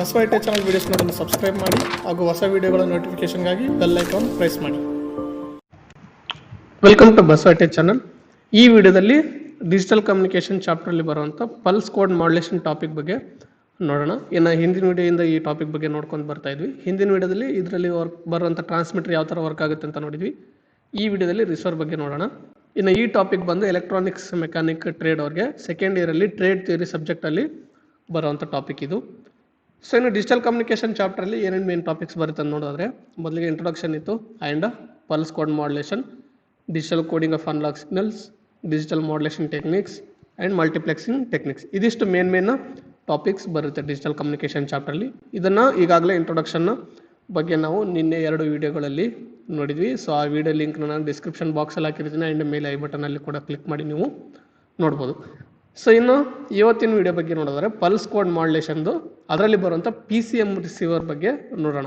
Basava I T channel videos ನೋಡಲು subscribe ಮಾಡಿ ಹಾಗೂ ಹೊಸ ವಿಡಿಯೋಗಳ ನೋಟಿಫಿಕೇಶನ್ಗಾಗಿ ಬೆಲ್ ಐಕಾನ್ ಪ್ರೆಸ್ ಮಾಡಿ. Welcome to Basava I T channel. ಈ ವಿಡಿಯೋದಲ್ಲಿ ಡಿಜಿಟಲ್ ಕಮ್ಯುನಿಕೇಷನ್ ಚಾಪ್ಟರಲ್ಲಿ ಬರುವಂಥ ಪಲ್ಸ್ ಕೋಡ್ ಮಾಡ್ಯುಲೇಷನ್ ಟಾಪಿಕ್ ಬಗ್ಗೆ ನೋಡೋಣ. ಇನ್ನು ಹಿಂದಿನ ವಿಡಿಯೋಯಿಂದ ಈ ಟಾಪಿಕ್ ಬಗ್ಗೆ ನೋಡ್ಕೊಂಡು ಬರ್ತಾ ಇದ್ವಿ. ಹಿಂದಿನ ವಿಡಿಯೋದಲ್ಲಿ ಇದರಲ್ಲಿ ಬರುವಂಥ ಟ್ರಾನ್ಸ್ಮಿಟರ್ ಯಾವ ಥರ ವರ್ಕ್ ಆಗುತ್ತೆ ಅಂತ ನೋಡಿದ್ವಿ. ಈ ವಿಡಿಯೋದಲ್ಲಿ ರಿಸೀವರ್ ಬಗ್ಗೆ ನೋಡೋಣ. ಇನ್ನು ಈ ಟಾಪಿಕ್ ಬಂದು ಎಲೆಕ್ಟ್ರಾನಿಕ್ಸ್ ಮೆಕ್ಯಾನಿಕ್ ಟ್ರೇಡ್ ಅವ್ರಿಗೆ ಸೆಕೆಂಡ್ ಇಯರಲ್ಲಿ ಟ್ರೇಡ್ ಥಿಯರಿ ಸಬ್ಜೆಕ್ಟಲ್ಲಿ ಬರುವಂಥ ಟಾಪಿಕ್ ಇದು. ಸೊ ಇನ್ನು ಡಿಜಿಟಲ್ ಕಮ್ಯುನಿಕೇಷನ್ ಚಾಪ್ಟರಲ್ಲಿ ಏನೇನು ಮೇನ್ ಟಾಪಿಕ್ಸ್ ಬರುತ್ತೆ ಅಂತ ನೋಡಿದ್ರೆ, ಮೊದಲಿಗೆ ಇಂಟ್ರೊಡಕ್ಷನ್ ಇತ್ತು and pulse code modulation, digital coding of analogue signals, digital modulation techniques and multiplexing techniques. ಇದಿಷ್ಟು ಮೇನ್ ಟಾಪಿಕ್ಸ್ ಬರುತ್ತೆ ಡಿಜಿಟಲ್ ಕಮ್ಯುನಿಕೇಷನ್ ಚಾಪ್ಟರಲ್ಲಿ. ಇದನ್ನು ಈಗಾಗಲೇ ಇಂಟ್ರೊಡಕ್ಷನ್ ಬಗ್ಗೆ ನಾವು ನಿನ್ನೆ 2 ವಿಡಿಯೋಗಳಲ್ಲಿ ನೋಡಿದ್ವಿ. ಸೊ ಆ ವಿಡಿಯೋ ಲಿಂಕ್ನ ನಾನು ಡಿಸ್ಕ್ರಿಪ್ಷನ್ ಬಾಕ್ಸಲ್ಲಿ ಹಾಕಿರ್ತೀನಿ ಆ್ಯಂಡ್ ಮೇಲೆ ಐ ಬಟನಲ್ಲಿ ಕೂಡ ಕ್ಲಿಕ್ ಮಾಡಿ ನೀವು ನೋಡ್ಬೋದು. ಸೊ ಇನ್ನು ಇವತ್ತಿನ ವಿಡಿಯೋ ಬಗ್ಗೆ ನೋಡಿದ್ರೆ ಪಲ್ಸ್ ಕೋಡ್ ಮಾಡ್ಯುಲೇಷನ್ದು ಅದರಲ್ಲಿ ಬರುವಂಥ PCM ರಿಸೀವರ್ ಬಗ್ಗೆ ನೋಡೋಣ.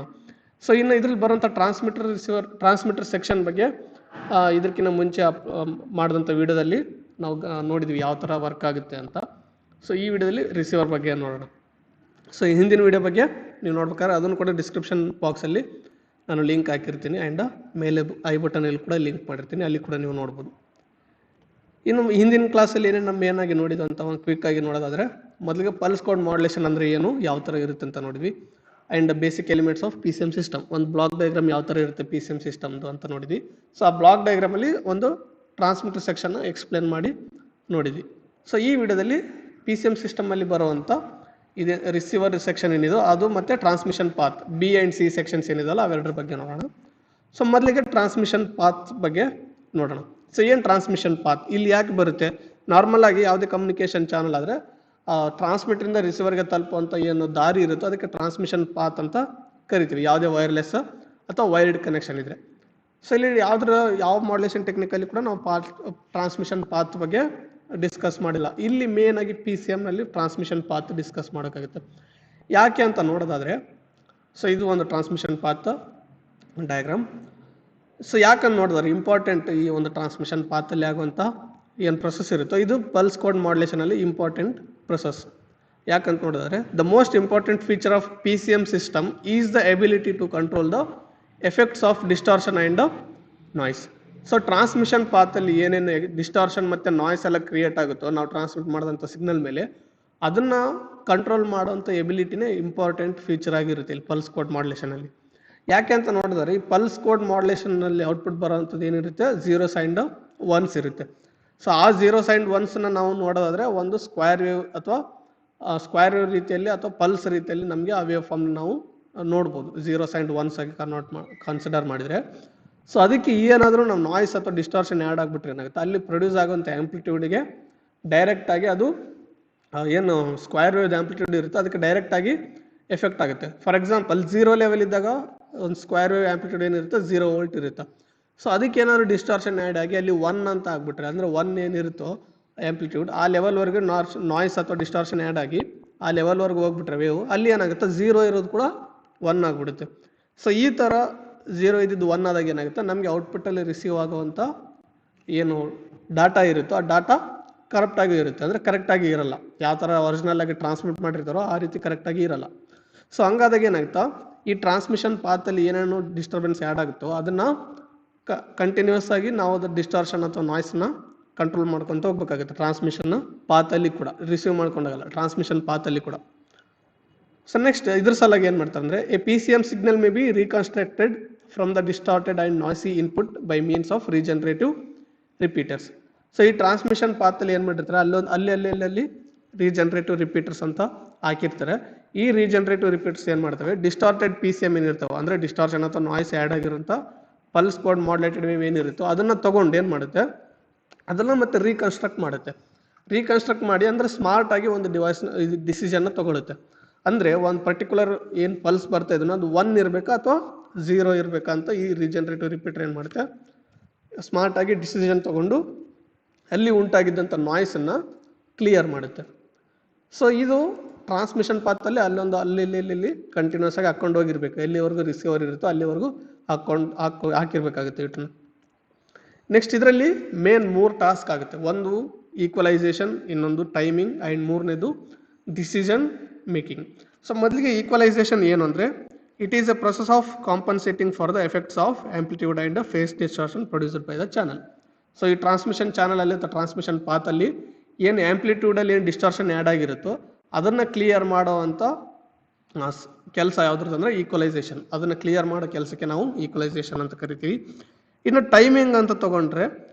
ಸೊ ಇನ್ನು ಇದ್ರಲ್ಲಿ ಬರುವಂಥ ಟ್ರಾನ್ಸ್ಮಿಟರ್ ಸೆಕ್ಷನ್ ಬಗ್ಗೆ ಇದಕ್ಕಿಂತ ಮುಂಚೆ ಮಾಡಿದಂಥ ವಿಡಿಯೋದಲ್ಲಿ ನಾವು ನೋಡಿದ್ವಿ ಯಾವ ಥರ ವರ್ಕ್ ಆಗುತ್ತೆ ಅಂತ. ಸೊ ಈ ವಿಡಿಯೋದಲ್ಲಿ ರಿಸೀವರ್ ಬಗ್ಗೆ ನೋಡೋಣ. ಸೊ ಹಿಂದಿನ ವಿಡಿಯೋ ಬಗ್ಗೆ ನೀವು ನೋಡ್ಬೇಕಾದ್ರೆ ಅದನ್ನು ಕೂಡ ಡಿಸ್ಕ್ರಿಪ್ಷನ್ ಬಾಕ್ಸಲ್ಲಿ ನಾನು ಲಿಂಕ್ ಹಾಕಿರ್ತೀನಿ ಆ್ಯಂಡ್ ಮೇಲೆ ಐ ಬಟನಲ್ಲಿ ಕೂಡ ಲಿಂಕ್ ಮಾಡಿರ್ತೀನಿ, ಅಲ್ಲಿ ಕೂಡ ನೀವು ನೋಡ್ಬೋದು. ಇನ್ನು ಹಿಂದಿನ ಕ್ಲಾಸಲ್ಲಿ ಏನೇನು ನಮ್ಮ ಏನಾಗಿ ನೋಡಿದ್ದು ಅಂತ ಒಂದು ಕ್ವಿಕ್ಕಾಗಿ ನೋಡೋದಾದರೆ, ಮೊದಲಿಗೆ ಪಲ್ಸ್ ಕೋಡ್ ಮಾಡ್ಯುಲೇಷನ್ ಅಂದರೆ ಏನು, ಯಾವ ಥರ ಇರುತ್ತೆ ಅಂತ ನೋಡಿದ್ವಿ. And basic elements of PCM system, ಒಂದು ಬ್ಲಾಕ್ ಡಯಾಗ್ರಾಮ್ ಯಾವ ಥರ ಇರುತ್ತೆ PCM ಸಿಸ್ಟಮ್ದು ಅಂತ ನೋಡಿದ್ವಿ. ಸೊ ಆ ಬ್ಲಾಕ್ ಡಯಾಗ್ರಾಮಲ್ಲಿ ಒಂದು ಟ್ರಾನ್ಸ್ಮಿಟರ್ ಸೆಕ್ಷನ್ನ ಎಕ್ಸ್ಪ್ಲೇನ್ ಮಾಡಿ ನೋಡಿದ್ವಿ. ಸೊ ಈ ವಿಡಿಯೋದಲ್ಲಿ PCM ಸಿಸ್ಟಮಲ್ಲಿ ಬರುವಂಥ ಇದೆ ರಿಸೀವರ್ ಸೆಕ್ಷನ್ ಏನಿದೋ ಅದು ಮತ್ತು transmission path B and C sections ಏನಿದಲ್ಲ ಅವೆರಡರ ಬಗ್ಗೆ ನೋಡೋಣ. ಸೊ ಮೊದಲಿಗೆ ಟ್ರಾನ್ಸ್ಮಿಷನ್ ಪಾತ್ ಬಗ್ಗೆ ನೋಡೋಣ. ಸೊ ಏನು ಟ್ರಾನ್ಸ್ಮಿಷನ್ ಪಾತ್ ಇಲ್ಲಿ ಯಾಕೆ ಬರುತ್ತೆ? ನಾರ್ಮಲ್ ಆಗಿ ಯಾವುದೇ ಕಮ್ಯುನಿಕೇಷನ್ ಚಾನಲ್ ಆದರೆ ಟ್ರಾನ್ಸ್ಮಿಟರಿಂದ ರಿಸೀವರ್ಗೆ ತಲುಪುವಂಥ ಏನು ದಾರಿ ಇರುತ್ತೋ ಅದಕ್ಕೆ ಟ್ರಾನ್ಸ್ಮಿಷನ್ ಪಾತ್ ಅಂತ ಕರಿತೀವಿ, ಯಾವುದೇ ವೈರ್ಲೆಸ್ ಅಥವಾ ವೈರ್ಡ್ ಕನೆಕ್ಷನ್ ಇದ್ರೆ. ಸೊ ಇಲ್ಲಿ ಯಾವ ಮಾಡ್ಯುಲೇಷನ್ ಟೆಕ್ನಿಕಲ್ಲಿ ಕೂಡ ನಾವು ಟ್ರಾನ್ಸ್ಮಿಷನ್ ಪಾತ್ ಬಗ್ಗೆ ಡಿಸ್ಕಸ್ ಮಾಡಿಲ್ಲ. ಇಲ್ಲಿ ಮೇನ್ ಆಗಿ PCMನಲ್ಲಿ ಟ್ರಾನ್ಸ್ಮಿಷನ್ ಪಾತ್ ಡಿಸ್ಕಸ್ ಮಾಡೋಕ್ಕಾಗುತ್ತೆ. ಯಾಕೆ ಅಂತ ನೋಡೋದಾದರೆ, ಸೊ ಇದು ಒಂದು ಟ್ರಾನ್ಸ್ಮಿಷನ್ ಪಾತ್ ಡಯಾಗ್ರಾಮ್. ಸೊ ಯಾಕಂತ ನೋಡಿದ್ರೆ ಇಂಪಾರ್ಟೆಂಟ್ ಈ ಒಂದು ಟ್ರಾನ್ಸ್ಮಿಷನ್ ಪಾತಲ್ಲಿ ಆಗುವಂಥ ಏನು ಪ್ರೊಸೆಸ್ ಇರುತ್ತೋ ಇದು ಪಲ್ಸ್ ಕೋಡ್ ಮಾಡ್ಯುಲೇಷನಲ್ಲಿ ಇಂಪಾರ್ಟೆಂಟ್ ಪ್ರೊಸೆಸ್. ಯಾಕಂತ ನೋಡಿದ್ರೆ, the most important feature of PCM system is the ability to control the effects of distortion and noise. So transmission ಪಾತಲ್ಲಿ ಏನೇನು ಡಿಸ್ಟಾರ್ಷನ್ ಮತ್ತು ನಾಯ್ಸ್ ಎಲ್ಲ ಕ್ರಿಯೇಟ್ ಆಗುತ್ತೋ ನಾವು ಟ್ರಾನ್ಸ್ಮಿಟ್ ಮಾಡಿದಂಥ ಸಿಗ್ನಲ್ ಮೇಲೆ, ಅದನ್ನು ಕಂಟ್ರೋಲ್ ಮಾಡೋಂಥ ಎಬಿಲಿಟಿನೇ ಇಂಪಾರ್ಟೆಂಟ್ ಫೀಚರ್ ಆಗಿರುತ್ತೆ ಇಲ್ಲಿ ಪಲ್ಸ್ ಕೋಡ್ ಮಾಡ್ಯುಲೇಷನಲ್ಲಿ. ಯಾಕೆ ಅಂತ ನೋಡಿದ್ರೆ, ಈ ಪಲ್ಸ್ ಕೋಡ್ ಮಾಡ್ಯುಲೇಷನ್ನಲ್ಲಿ ಔಟ್ಪುಟ್ ಬರೋವಂಥದ್ದು ಏನಿರುತ್ತೆ, 0s and 1s ಇರುತ್ತೆ. ಸೊ ಆ 0s and 1sನ ನಾವು ನೋಡೋದಾದರೆ ಒಂದು ಸ್ಕ್ವೇರ್ ವೇವ್ ಅಥವಾ ಸ್ಕ್ವೇರ್ ವೇವ್ ರೀತಿಯಲ್ಲಿ ಅಥವಾ ಪಲ್ಸ್ ರೀತಿಯಲ್ಲಿ ನಮಗೆ ಆ ವೇವ್ ಫಾರ್ಮ್ ನಾವು ನೋಡ್ಬೋದು 0s and 1s ಆಗಿ ಕನ್ಸಿಡರ್ ಮಾಡಿದರೆ. ಸೊ ಅದಕ್ಕೆ ಏನಾದರೂ ನಾವು ನಾಯ್ಸ್ ಅಥವಾ ಡಿಸ್ಟಾರ್ಷನ್ ಆ್ಯಡ್ ಆಗಿಬಿಟ್ರೆ ಏನಾಗುತ್ತೆ, ಅಲ್ಲಿ ಪ್ರೊಡ್ಯೂಸ್ ಆಗುವಂಥ ಆ್ಯಂಪ್ಲಿಟ್ಯೂಡಿಗೆ ಡೈರೆಕ್ಟಾಗಿ ಅದು ಏನು ಸ್ಕ್ವೇರ್ ವೇವ್ ಆ್ಯಂಪ್ಲಿಟ್ಯೂಡ್ ಇರುತ್ತೆ ಅದಕ್ಕೆ ಡೈರೆಕ್ಟಾಗಿ ಎಫೆಕ್ಟ್ ಆಗುತ್ತೆ. ಫಾರ್ ಎಕ್ಸಾಂಪಲ್ 0 ಲೆವೆಲ್ ಇದ್ದಾಗ ಒಂದು ಸ್ಕ್ವೇರ್ ವೇವ್ ಆ್ಯಂಪ್ಲಿಟ್ಯೂಡ್ ಏನಿರುತ್ತೆ 0 ವೋಲ್ಟ್ ಇರುತ್ತೆ. ಸೊ ಅದಕ್ಕೆ ಏನಾದ್ರು ಡಿಸ್ಟಾರ್ಷನ್ ಆ್ಯಡ್ ಆಗಿ ಅಲ್ಲಿ 1 ಅಂತ ಆಗ್ಬಿಟ್ರೆ, ಅಂದರೆ 1 ಏನಿರುತ್ತೋ ಆ್ಯಂಪ್ಲಿಟ್ಯೂಡ್ ಆ ಲೆವೆಲ್ವರೆಗೆ ನಾಯ್ಸ್ ಅಥವಾ ಡಿಸ್ಟಾರ್ಷನ್ ಆ್ಯಡ್ ಆಗಿ ಆ ಲೆವೆಲ್ವರೆಗೆ ಹೋಗ್ಬಿಟ್ರೆ ವೇವ್, ಅಲ್ಲಿ ಏನಾಗುತ್ತೆ 0 ಇರೋದು ಕೂಡ 1 ಆಗಿಬಿಡುತ್ತೆ. ಸೊ ಈ ಥರ 0 ಇದ್ದಿದ್ದು 1 ಆದಾಗ ಏನಾಗುತ್ತೆ, ನಮಗೆ ಔಟ್ಪುಟ್ಟಲ್ಲಿ ರಿಸೀವ್ ಆಗುವಂಥ ಏನು ಡಾಟಾ ಇರುತ್ತೋ ಆ ಡಾಟಾ ಕರೆಕ್ಟಾಗಿ ಇರುತ್ತೆ, ಅಂದರೆ ಕರೆಕ್ಟಾಗಿ ಇರಲ್ಲ. ಯಾವ ಥರ ಒರಿಜಿನಲ್ ಆಗಿ ಟ್ರಾನ್ಸ್ಮಿಟ್ ಮಾಡಿರ್ತಾರೋ ಆ ರೀತಿ ಕರೆಕ್ಟಾಗಿ ಇರಲ್ಲ. ಸೊ ಹಂಗಾದಾಗ ಏನಾಗುತ್ತಾ, ಈ ಟ್ರಾನ್ಸ್ಮಿಷನ್ ಪಾತಲ್ಲಿ ಏನೇನು ಡಿಸ್ಟರ್ಬೆನ್ಸ್ ಆ್ಯಡ್ ಆಗುತ್ತೋ ಅದನ್ನು ಕಂಟಿನ್ಯೂಸ್ ಆಗಿ ನಾವು ಅದು ಡಿಸ್ಟಾರ್ಷನ್ ಅಥವಾ ನಾಯ್ಸ್ನ ಕಂಟ್ರೋಲ್ ಮಾಡ್ಕೊತ ಹೋಗ್ಬೇಕಾಗುತ್ತೆ. ಟ್ರಾನ್ಸ್ಮಿಷನ್ ಪಾತಲ್ಲಿ ಕೂಡ ರಿಸೀವ್ ಮಾಡ್ಕೊಂಡಾಗಲ್ಲ, ಟ್ರಾನ್ಸ್ಮಿಷನ್ ಪಾತಲ್ಲಿ ಕೂಡ. ಸೊ ನೆಕ್ಸ್ಟ್ ಇದ್ರ ಸಲಾಗಿ ಏನು ಮಾಡ್ತಾರೆ ಅಂದರೆ, A PCM signal may be reconstructed from the distorted and ನಾಯ್ಸಿ input by means of regenerative repeaters. So ಈ ಟ್ರಾನ್ಸ್ಮಿಷನ್ ಪಾತಲ್ಲಿ ಏನು ಮಾಡಿರ್ತಾರೆ, ಅಲ್ಲಿ ರೀಜನರೇಟಿವ್ ರಿಪೀಟರ್ಸ್ ಅಂತ ಹಾಕಿರ್ತಾರೆ. ಈ ರೀಜನರೇಟಿವ್ ರಿಪೀಟರ್ಸ್ ಏನು ಮಾಡ್ತವೆ, ಡಿಸ್ಟಾರ್ಟೆಡ್ PCM ಏನಿರ್ತಾವೆ, ಅಂದರೆ ಡಿಸ್ಟಾರ್ಷನ್ ಅಥವಾ ನಾಯ್ಸ್ ಆ್ಯಡ್ ಆಗಿರೋಂಥ ಪಲ್ಸ್ ಕೋಡ್ ಮಾಡ್ಯುಲೇಟೆಡ್ ವೇವ್ ಏನಿರುತ್ತೋ ಅದನ್ನು ತೊಗೊಂಡು ಏನು ಮಾಡುತ್ತೆ, ಅದನ್ನು ಮತ್ತೆ ರೀಕನ್ಸ್ಟ್ರಕ್ಟ್ ಮಾಡುತ್ತೆ. ರೀಕನ್ಸ್ಟ್ರಕ್ಟ್ ಮಾಡಿ ಅಂದರೆ ಸ್ಮಾರ್ಟಾಗಿ ಒಂದು ಡಿಸಿಷನ್ನ ತೊಗೊಳುತ್ತೆ. ಅಂದರೆ ಒಂದು ಪರ್ಟಿಕ್ಯುಲರ್ ಏನು ಪಲ್ಸ್ ಬರ್ತಾ ಇದನ್ನು ಅದು 1 ಇರಬೇಕಾ ಅಥವಾ 0 ಇರಬೇಕಾ ಅಂತ ಈ ರೀಜನರೇಟಿವ್ ರಿಪೀಟರ್ ಏನು ಮಾಡುತ್ತೆ, ಸ್ಮಾರ್ಟಾಗಿ ಡಿಸಿಷನ್ ತೊಗೊಂಡು ಅಲ್ಲಿ ಉಂಟಾಗಿದ್ದಂಥ ನಾಯ್ಸನ್ನು ಕ್ಲಿಯರ್ ಮಾಡುತ್ತೆ. ಸೊ ಇದು ಟ್ರಾನ್ಸ್ಮಿಷನ್ ಪಾತಲ್ಲಿ ಅಲ್ಲಿ ಕಂಟಿನ್ಯೂಸ್ ಆಗಿ ಹಾಕ್ಕೊಂಡು ಹೋಗಿರ್ಬೇಕು, ಎಲ್ಲಿವರೆಗೂ ರಿಸೀವರ್ ಇರುತ್ತೋ ಅಲ್ಲಿವರೆಗೂ ಹಾಕಿರ್ಬೇಕಾಗುತ್ತೆ ಇಟ್ಟನ್ನು. ನೆಕ್ಸ್ಟ್ ಇದರಲ್ಲಿ ಮೇನ್ 3 ಟಾಸ್ಕ್ ಆಗುತ್ತೆ. ಒಂದು ಈಕ್ವಲೈಸೇಷನ್, ಇನ್ನೊಂದು ಟೈಮಿಂಗ್ ಆ್ಯಂಡ್ ಮೂರನೇದು ಡಿಸಿಷನ್ ಮೇಕಿಂಗ್. ಸೊ ಮೊದಲಿಗೆ ಈಕ್ವಲೈಸೇಷನ್ ಏನು ಅಂದರೆ it is a process of compensating for the effects of amplitude and phase distortion produced by the channel. So ಈ ಟ್ರಾನ್ಸ್ಮಿಷನ್ ಚಾನಲಲ್ಲಿ ಅಥವಾ ಟ್ರಾನ್ಸ್ಮಿಷನ್ ಪಾತಲ್ಲಿ ಏನು ಆ್ಯಂಪ್ಲಿಟ್ಯೂಡಲ್ಲಿ ಏನು ಡಿಸ್ಟಾರ್ಷನ್ ಆ್ಯಡ್ ಆಗಿರುತ್ತೋ ಅದನ್ನು ಕ್ಲಿಯರ್ ಮಾಡೋವಂಥ ಕೆಲಸ ಯಾವುದ್ರದ್ದು ಅಂದರೆ ಈಕ್ವಲೈಸೇಷನ್. ಅದನ್ನು ಕ್ಲಿಯರ್ ಮಾಡೋ ಕೆಲಸಕ್ಕೆ ನಾವು ಈಕ್ವಲೈಸೇಷನ್ ಅಂತ ಕರಿತೀವಿ. ಇನ್ನು ಟೈಮಿಂಗ್ ಅಂತ ತೊಗೊಂಡ್ರೆ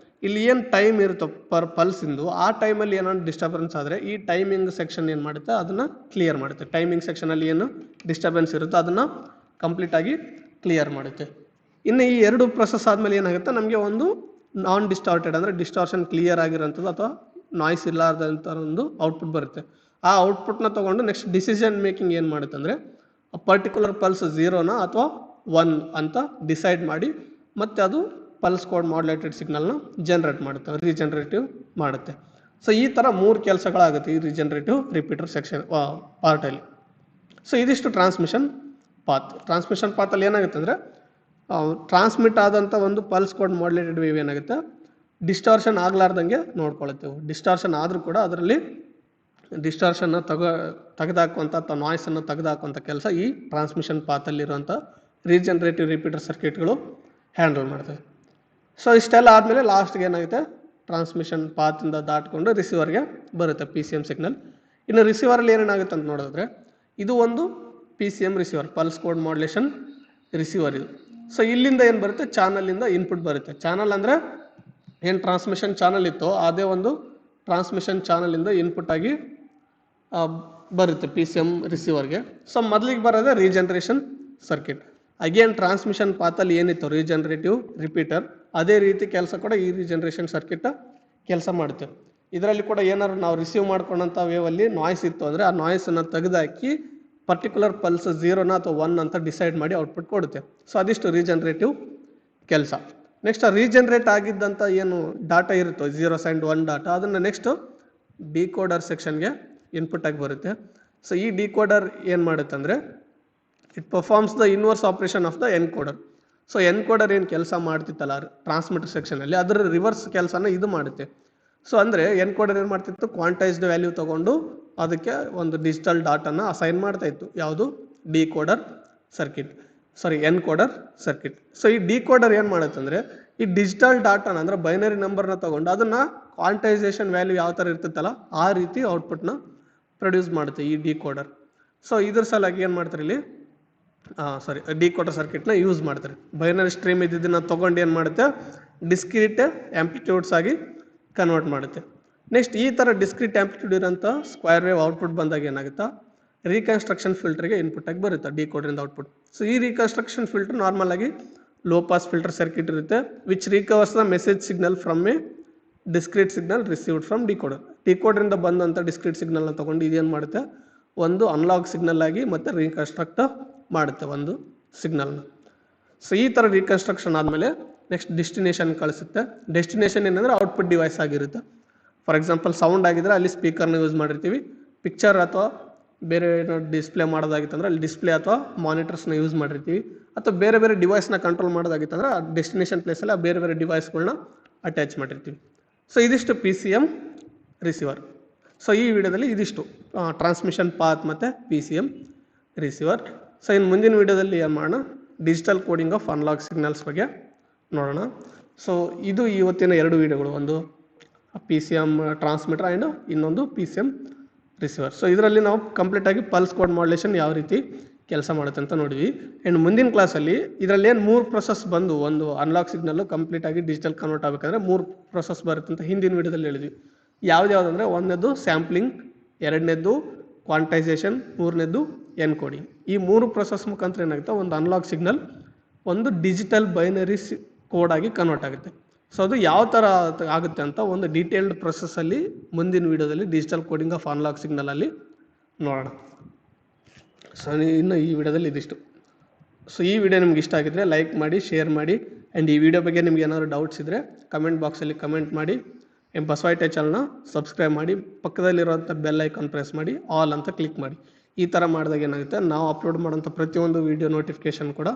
ಇಲ್ಲಿ ಏನು ಟೈಮ್ ಇರುತ್ತೋ ಪರ್ ಪಲ್ಸಿಂದು ಆ ಟೈಮಲ್ಲಿ ಏನಾದ್ರು ಡಿಸ್ಟರ್ಬೆನ್ಸ್ ಆದರೆ ಈ ಟೈಮಿಂಗ್ ಸೆಕ್ಷನ್ ಏನು ಮಾಡುತ್ತೆ ಅದನ್ನು ಕ್ಲಿಯರ್ ಮಾಡುತ್ತೆ. ಟೈಮಿಂಗ್ ಸೆಕ್ಷನಲ್ಲಿ ಏನು ಡಿಸ್ಟರ್ಬೆನ್ಸ್ ಇರುತ್ತೋ ಅದನ್ನು ಕಂಪ್ಲೀಟಾಗಿ ಕ್ಲಿಯರ್ ಮಾಡುತ್ತೆ. ಇನ್ನು ಈ ಎರಡು ಪ್ರೊಸೆಸ್ ಆದಮೇಲೆ ಏನಾಗುತ್ತೆ, ನಮಗೆ ಒಂದು ನಾನ್ ಡಿಸ್ಟಾರ್ಟೆಡ್ ಅಂದರೆ ಡಿಸ್ಟಾರ್ಷನ್ ಕ್ಲಿಯರ್ ಆಗಿರೋಂಥದ್ದು ಅಥವಾ ನಾಯ್ಸ್ ಇಲ್ಲಾರ್ದಂಥ ಒಂದು ಔಟ್ಪುಟ್ ಬರುತ್ತೆ. ಆ ಔಟ್ಪುಟ್ನ ತೊಗೊಂಡು ನೆಕ್ಸ್ಟ್ ಡಿಸಿಷನ್ ಮೇಕಿಂಗ್ ಏನು ಮಾಡುತ್ತೆ ಅಂದರೆ ಪರ್ಟಿಕ್ಯುಲರ್ ಪಲ್ಸ್ 0ನ ಅಥವಾ 1 ಅಂತ ಡಿಸೈಡ್ ಮಾಡಿ ಮತ್ತೆ ಅದು ಪಲ್ಸ್ ಕೋಡ್ ಮಾಡ್ಯುಲೇಟೆಡ್ ಸಿಗ್ನಲ್ನ ಜನರೇಟ್ ಮಾಡುತ್ತೆ, ರೀಜನರೇಟಿವ್ ಮಾಡುತ್ತೆ. ಸೊ ಈ ಥರ 3 ಕೆಲಸಗಳಾಗುತ್ತೆ ಈ ರೀಜನರೇಟಿವ್ ರಿಪೀಟರ್ ಸೆಕ್ಷನ್ ಪಾರ್ಟಲ್ಲಿ. ಸೊ ಇದಿಷ್ಟು ಟ್ರಾನ್ಸ್ಮಿಷನ್ ಪಾತ್. ಟ್ರಾನ್ಸ್ಮಿಷನ್ ಪಾತಲ್ಲಿ ಏನಾಗುತ್ತೆ ಅಂದರೆ ಟ್ರಾನ್ಸ್ಮಿಟ್ ಆದಂಥ ಒಂದು ಪಲ್ಸ್ ಕೋಡ್ ಮಾಡ್ಯುಲೇಟೆಡ್ ವೇವ್ ಏನಾಗುತ್ತೆ ಡಿಸ್ಟಾರ್ಷನ್ ಆಗಲಾರ್ದಂಗೆ ನೋಡ್ಕೊಳ್ತೇವೆ. ಡಿಸ್ಟಾರ್ಷನ್ ಆದರೂ ಕೂಡ ಅದರಲ್ಲಿ ಡಿಸ್ಟಾರ್ಷನ್ನ ತೆಗೆದಾಕುವಂಥ ಅಥವಾ ನಾಯ್ಸನ್ನು ತೆಗೆದಾಕುವಂಥ ಕೆಲಸ ಈ ಟ್ರಾನ್ಸ್ಮಿಷನ್ ಪಾತಲ್ಲಿರುವಂಥ ರೀಜನರೇಟಿವ್ ರಿಪೀಟರ್ ಸರ್ಕ್ಯೂಟ್ಗಳು ಹ್ಯಾಂಡಲ್ ಮಾಡ್ತವೆ. ಸೊ ಇಷ್ಟೆಲ್ಲ ಆದಮೇಲೆ ಲಾಸ್ಟ್ಗೆ ಏನಾಗುತ್ತೆ ಟ್ರಾನ್ಸ್ಮಿಷನ್ ಪಾತಿಂದ ದಾಟ್ಕೊಂಡು ರಿಸೀವರ್ಗೆ ಬರುತ್ತೆ PCM ಸಿಗ್ನಲ್. ಇನ್ನು ರಿಸೀವರಲ್ಲಿ ಏನೇನಾಗುತ್ತೆ ಅಂತ ನೋಡಿದ್ರೆ ಇದು ಒಂದು PCM receiver, pulse code modulation receiver ಇದು. ಸೊ ಇಲ್ಲಿಂದ ಏನು ಬರುತ್ತೆ ಚಾನಲಿಂದ ಇನ್ಪುಟ್ ಬರುತ್ತೆ. ಚಾನಲ್ ಅಂದರೆ ಏನು ಟ್ರಾನ್ಸ್ಮಿಷನ್ ಚಾನಲ್ ಇತ್ತೋ ಅದೇ ಒಂದು ಟ್ರಾನ್ಸ್ಮಿಷನ್ ಚಾನಲಿಂದ ಇನ್ಪುಟ್ ಆಗಿ ಬರುತ್ತೆ PCM ರಿಸೀವರ್ಗೆ. ಸೊ ಮೊದಲಿಗೆ ಬರೋದೇ ರೀಜನರೇಷನ್ ಸರ್ಕ್ಯೂಟ್. ಅಗೇನ್ ಟ್ರಾನ್ಸ್ಮಿಷನ್ ಪಾತಲ್ಲಿ ಏನಿತ್ತು ರೀಜನರೇಟಿವ್ ರಿಪೀಟರ್ ಅದೇ ರೀತಿ ಕೆಲಸ ಕೂಡ ಈ ರೀಜನರೇಷನ್ ಸರ್ಕ್ಯೂಟ್ ಕೆಲಸ ಮಾಡುತ್ತೆ. ಇದರಲ್ಲಿ ಕೂಡ ಏನಾದ್ರು ನಾವು ರಿಸೀವ್ ಮಾಡ್ಕೊಂಡಂಥ ವೇವಲ್ಲಿ ನಾಯ್ಸ್ ಇತ್ತು ಅಂದರೆ ಆ ನಾಯ್ಸನ್ನು ತೆಗೆದಾಕಿ ಪರ್ಟಿಕ್ಯುಲರ್ ಪಲ್ಸ್ 0ನ ಅಥವಾ 1 ಅಂತ ಡಿಸೈಡ್ ಮಾಡಿ ಔಟ್ಪುಟ್ ಕೊಡುತ್ತೆ. ಸೊ ಅದಿಷ್ಟು ರೀಜನರೇಟಿವ್ ಕೆಲಸ. ನೆಕ್ಸ್ಟ್ ರೀಜನರೇಟ್ ಆಗಿದ್ದಂಥ ಏನು ಡಾಟಾ ಇರುತ್ತೋ 0s and 1 ಡಾಟಾ ಅದನ್ನು ನೆಕ್ಸ್ಟ್ ಡಿಕೋಡರ್ ಸೆಕ್ಷನ್ಗೆ ಇನ್ಪುಟ್ ಆಗಿ ಬರುತ್ತೆ. ಸೊ ಈ ಡಿಕೋಡರ್ ಏನು ಮಾಡುತ್ತೆ ಅಂದರೆ it performs the inverse operation of the encoder. So encoder ಏನು ಕೆಲಸ ಮಾಡ್ತಿತ್ತಲ್ಲ ಟ್ರಾನ್ಸ್ಮಿಟರ್ ಸೆಕ್ಷನಲ್ಲಿ ಅದರ ರಿವರ್ಸ್ ಕೆಲಸನ ಇದು ಮಾಡುತ್ತೆ. ಸೊ ಅಂದರೆ ಎನ್ಕೋಡರ್ ಏನು ಮಾಡ್ತಿತ್ತು ಕ್ವಾಂಟೈಸ್ಡ್ ವ್ಯಾಲ್ಯೂ ತೊಗೊಂಡು ಅದಕ್ಕೆ ಒಂದು ಡಿಜಿಟಲ್ ಡಾಟನ ಅಸೈನ್ ಮಾಡ್ತಾ ಇತ್ತು. ಯಾವುದು decoder circuit, encoder circuit. So ಈ ಡಿಕೋಡರ್ ಏನು ಮಾಡುತ್ತೆ ಅಂದರೆ ಈ ಡಿಜಿಟಲ್ ಡಾಟಾನ ಅಂದರೆ ಬೈನರಿ ನಂಬರ್ನ ತೊಗೊಂಡು ಅದನ್ನು ಕ್ವಾಂಟೈಸೇಷನ್ ವ್ಯಾಲ್ಯೂ ಯಾವ ಥರ ಇರ್ತಿತ್ತಲ್ಲ ಆ ರೀತಿ ಔಟ್ಪುಟ್ನ ಪ್ರೊಡ್ಯೂಸ್ ಮಾಡುತ್ತೆ ಈ ಡಿಕೋಡರ್. ಸೊ ಇದ್ರ ಸಲುವಾಗಿ ಏನು ಮಾಡ್ತಾರೆ ಇಲ್ಲಿ ಡಿಕೋಡರ್ ಸರ್ಕ್ಯೂಟ್ನ ಯೂಸ್ ಮಾಡ್ತಾರೆ. ಬೈನರಿ ಸ್ಟ್ರೀಮ್ ಇದ್ದಿದ್ದನ್ನು ತೊಗೊಂಡು ಏನು ಮಾಡುತ್ತೆ ಡಿಸ್ಕ್ರೀಟ್ ಆಂಪ್ಲಿಟ್ಯೂಡ್ಸ್ ಆಗಿ ಕನ್ವರ್ಟ್ ಮಾಡುತ್ತೆ. ನೆಕ್ಸ್ಟ್ ಈ ಥರ ಡಿಸ್ಕ್ರೀಟ್ ಆಂಪ್ಲಿಟ್ಯೂಡ್ ಇರೋಂಥ ಸ್ಕ್ವೇರ್ ವೇವ್ ಔಟ್ಪುಟ್ ಬಂದಾಗ ಏನಾಗುತ್ತಾ ರೀಕನ್ಸ್ಟ್ರಕ್ಷನ್ ಫಿಲ್ಟರ್ಗೆ ಇನ್ಪುಟ್ ಆಗಿ ಬರುತ್ತೆ ಡಿಕೋಡರಿಂದ ಔಟ್ಪುಟ್. ಸೊ ಈ ರೀಕನ್ಸ್ಟ್ರಕ್ಷನ್ ಫಿಲ್ಟರ್ ನಾರ್ಮಲ್ ಆಗಿ ಲೋ ಪಾಸ್ ಫಿಲ್ಟರ್ ಸರ್ಕ್ಯೂಟ್ ಇರುತ್ತೆ which recovers the message signal from a discrete signal received from decoder. ಡಿಕೋಡರಿಂದ ಬಂದಂಥ ಡಿಸ್ಕ್ರೀಟ್ ಸಿಗ್ನಲ್ನ ತೊಗೊಂಡು ಇದೇನು ಮಾಡುತ್ತೆ ಒಂದು ಅನಲಾಗ್ ಸಿಗ್ನಲ್ ಆಗಿ ಮತ್ತೆ ರೀಕನ್ಸ್ಟ್ರಕ್ಟ್ ಮಾಡುತ್ತೆ ಒಂದು ಸಿಗ್ನಲ್ನ. ಸೊ ಈ ಥರ ರೀಕನ್ಸ್ಟ್ರಕ್ಷನ್ ಆದಮೇಲೆ ನೆಕ್ಸ್ಟ್ ಡೆಸ್ಟಿನೇಷನ್ ಕಳಿಸುತ್ತೆ. ಡೆಸ್ಟಿನೇಷನ್ ಏನಂದರೆ ಔಟ್ಪುಟ್ ಡಿವೈಸ್ ಆಗಿರುತ್ತೆ. ಫಾರ್ ಎಕ್ಸಾಂಪಲ್ ಸೌಂಡ್ ಆಗಿದ್ರೆ ಅಲ್ಲಿ ಸ್ಪೀಕರ್ನ ಯೂಸ್ ಮಾಡಿರ್ತೀವಿ. ಪಿಕ್ಚರ್ ಅಥವಾ ಬೇರೆ ಏನೋ ಡಿಸ್ಪ್ಲೇ ಮಾಡೋದಾಗಿತ್ತಂದ್ರೆ ಅಲ್ಲಿ ಡಿಸ್ಪ್ಲೇ ಅಥವಾ ಮಾನಿಟರ್ಸ್ನ ಯೂಸ್ ಮಾಡಿರ್ತೀವಿ. ಅಥವಾ ಬೇರೆ ಬೇರೆ ಡಿವೈಸ್ನ ಕಂಟ್ರೋಲ್ ಮಾಡೋದಾಗಿತ್ತಂದ್ರೆ ಆ ಡೆಸ್ಟಿನೇಷನ್ ಪ್ಲೇಸಲ್ಲಿ ಬೇರೆ ಬೇರೆ ಡಿವೈಸ್ಗಳನ್ನ ಅಟ್ಯಾಚ್ ಮಾಡಿರ್ತೀವಿ. ಸೊ ಇದಿಷ್ಟು PCM ರಿಸೀವರ್. ಸೊ ಈ ವಿಡಿಯೋದಲ್ಲಿ ಇದಿಷ್ಟು ಟ್ರಾನ್ಸ್ಮಿಷನ್ ಪಾತ್ ಮತ್ತು PCM ರಿಸೀವರ್. ಸೊ ಇನ್ನು ಮುಂದಿನ ವಿಡಿಯೋದಲ್ಲಿ ಏನು ಮಾಡೋಣ digital coding of analogue signals ಬಗ್ಗೆ ನೋಡೋಣ. ಸೊ ಇದು ಇವತ್ತಿನ 2 ವಿಡಿಯೋಗಳು, ಒಂದು PCM ಟ್ರಾನ್ಸ್ಮಿಟರ್ ಆ್ಯಂಡ್ ಇನ್ನೊಂದು PCM ರಿಸೀವರ್. ಸೊ ಇದರಲ್ಲಿ ನಾವು ಕಂಪ್ಲೀಟಾಗಿ ಪಲ್ಸ್ ಕೋಡ್ ಮಾಡ್ಯುಲೇಷನ್ ಯಾವ ರೀತಿ ಕೆಲಸ ಮಾಡುತ್ತೆ ಅಂತ ನೋಡಿದ್ವಿ. ಆ್ಯಂಡ್ ಮುಂದಿನ ಕ್ಲಾಸಲ್ಲಿ ಇದರಲ್ಲಿ ಏನು 3 ಪ್ರೊಸೆಸ್ ಬಂದು ಒಂದು ಅನಲಾಗ್ ಸಿಗ್ನಲ್ಲು ಕಂಪ್ಲೀಟಾಗಿ ಡಿಜಿಟಲ್ ಕನ್ವರ್ಟ್ ಆಗಬೇಕಂದ್ರೆ 3 ಪ್ರೊಸೆಸ್ ಬರುತ್ತೆ ಅಂತ ಹಿಂದಿನ ವಿಡಿಯೋದಲ್ಲಿ ಹೇಳಿದ್ವಿ. ಯಾವುದ್ಯಾವುದಂದರೆ ಒಂದನೇದು ಸ್ಯಾಂಪ್ಲಿಂಗ್, ಎರಡನೇದು ಕ್ವಾಂಟೈಸೇಷನ್, ಮೂರನೇದು ಎನ್ಕೋಡಿಂಗ್. ಈ 3 ಪ್ರೊಸೆಸ್ ಮುಖಾಂತರ ಏನಾಗುತ್ತೆ ಒಂದು ಅನಲಾಗ್ ಸಿಗ್ನಲ್ ಒಂದು ಡಿಜಿಟಲ್ ಬೈನರಿ ಕೋಡ್ ಆಗಿ ಕನ್ವರ್ಟ್ ಆಗುತ್ತೆ. ಸೊ ಅದು ಯಾವ ಥರ ಆಗುತ್ತೆ ಅಂತ ಒಂದು ಡೀಟೇಲ್ಡ್ ಪ್ರೊಸೆಸ್ಸಲ್ಲಿ ಮುಂದಿನ ವಿಡಿಯೋದಲ್ಲಿ ಡಿಜಿಟಲ್ ಕೋಡಿಂಗ್ ಆಫ್ ಅನಲಾಗ್ ಸಿಗ್ನಲಲ್ಲಿ ನೋಡೋಣ. ಸೊ ಇನ್ನು ಈ ವಿಡಿಯೋದಲ್ಲಿ ಇದಿಷ್ಟು. ಸೊ ಈ ವಿಡಿಯೋ ನಿಮ್ಗೆ ಇಷ್ಟ ಆಗಿದ್ರೆ ಲೈಕ್ ಮಾಡಿ, ಶೇರ್ ಮಾಡಿ. ಆ್ಯಂಡ್ ಈ ವಿಡಿಯೋ ಬಗ್ಗೆ ನಿಮ್ಗೆ ಏನಾದರೂ ಡೌಟ್ಸ್ ಇದ್ದರೆ ಕಮೆಂಟ್ ಬಾಕ್ಸಲ್ಲಿ ಕಮೆಂಟ್ ಮಾಡಿ. ಬಸವೈಟೆ ಚಾನಲ್ನ ಸಬ್ಸ್ಕ್ರೈಬ್ ಮಾಡಿ, ಪಕ್ಕದಲ್ಲಿರುವಂಥ ಬೆಲ್ ಐಕಾನ್ ಪ್ರೆಸ್ ಮಾಡಿ, ಆಲ್ ಅಂತ ಕ್ಲಿಕ್ ಮಾಡಿ. ಈ ಥರ ಮಾಡಿದಾಗ ಏನಾಗುತ್ತೆ ನಾವು ಅಪ್ಲೋಡ್ ಮಾಡೋಂಥ ಪ್ರತಿಯೊಂದು ವಿಡಿಯೋ ನೋಟಿಫಿಕೇಷನ್ ಕೂಡ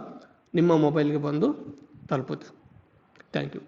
ನಿಮ್ಮ ಮೊಬೈಲ್ಗೆ ಬಂದು ತಲುಪುತ್ತೆ. Thank you.